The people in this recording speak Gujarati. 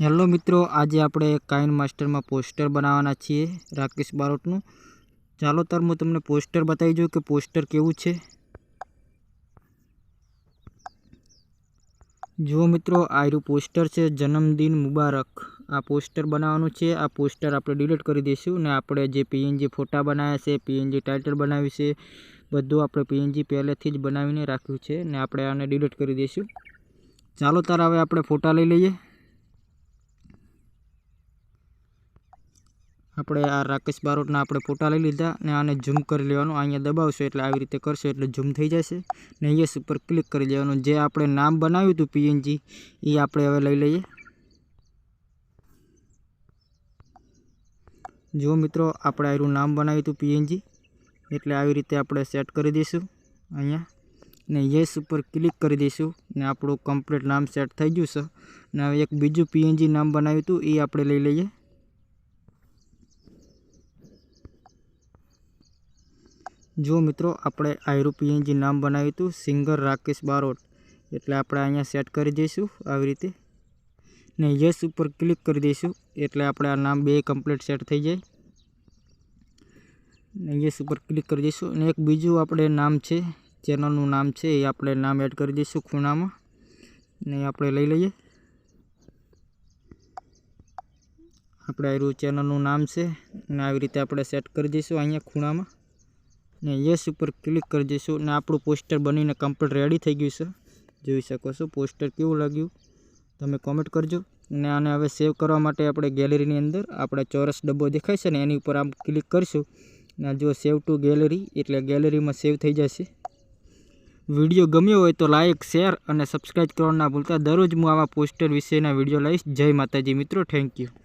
હેલો મિત્રો, આજે આપણે કાઇન માસ્ટરમાં પોસ્ટર બનાવવાના છીએ રાકેશ બારોટનું। ચાલો તાર હું તમને પોસ્ટર બતાવી દઉં કે પોસ્ટર કેવું છે। જો મિત્રો, આ રહ્યું પોસ્ટર છે, જન્મદિન મુબારક। આ પોસ્ટર બનાવવાનું છે। આ પોસ્ટર આપણે ડિલીટ કરી દઈશું ને આપણે જે પીએનજી ફોટા બનાવ્યા છે, પીએનજી ટાઇટલ બનાવ્યું છે, બધું આપણે પીએનજી પહેલેથી જ બનાવીને રાખ્યું છે ને આપણે આને ડિલીટ કરી દઈશું। ચાલો તાર હવે આપણે ફોટા લઈ લઈએ। આપણે આ રાકેશ બારોટના આપણે ફોટા લઈ લીધા ને આને ઝૂમ કરી લેવાનું। અહીંયા દબાવશો એટલે આવી રીતે કરશો એટલે ઝૂમ થઈ જશે ને યસ ઉપર ક્લિક કરી દેવાનું। જે આપણે નામ બનાવ્યું હતું પીએનજી એ આપણે હવે લઈ લઈએ। જો મિત્રો, આપણે આનું નામ બનાવ્યું હતું પીએનજી એટલે આવી રીતે આપણે સેટ કરી દઈશું અહીંયા ને યસ ઉપર ક્લિક કરી દઈશું ને આપણું કમ્પ્લીટ નામ સેટ થઈ ગયું છે। ને હવે એક બીજું પીએનજી નામ બનાવ્યું હતું એ આપણે લઈ લઈએ। જો મિત્રો, આપણે આયરું પીએનજી નામ બનાવ્યું હતું સિંગર રાકેશ બારોટ એટલે આપણે અહીંયા સેટ કરી દઈશું આવી રીતે ને યસ ઉપર ક્લિક કરી દઈશું એટલે આપણે આ નામ બે કમ્પ્લીટ સેટ થઈ જાય ને યસ ઉપર ક્લિક કરી દઈશું। અને એક બીજું આપણે નામ છે, ચેનલનું નામ છે, એ આપણે નામ એડ કરી દઈશું ખૂણામાં ને આપણે લઈ લઈએ। આપણે આયરું ચેનલનું નામ છે અને આવી રીતે આપણે સેટ કરી દઈશું અહીંયા ખૂણામાં ને યસ ઉપર ક્લિક કરી દઈશું ને આપણું પોસ્ટર બનીને કમ્પ્લીટ રેડી થઈ ગયું છે। જોઈ શકો છો પોસ્ટર કેવું લાગ્યું તમે કોમેન્ટ કરજો। અને આને હવે સેવ કરવા માટે આપણે ગેલેરીની અંદર આપણે ચોરસ ડબ્બો દેખાય છે ને એની ઉપર આમ ક્લિક કરીશું ને જો સેવ ટુ ગેલેરી એટલે ગેલેરીમાં સેવ થઈ જશે। વિડીયો ગમ્યો હોય તો લાઇક, શેર અને સબસ્ક્રાઈબ કરવાનું ના ભૂલતા। દરરોજ હું આવા પોસ્ટર વિશેના વિડીયો લઈશ। જય માતાજી મિત્રો, થેન્ક યુ।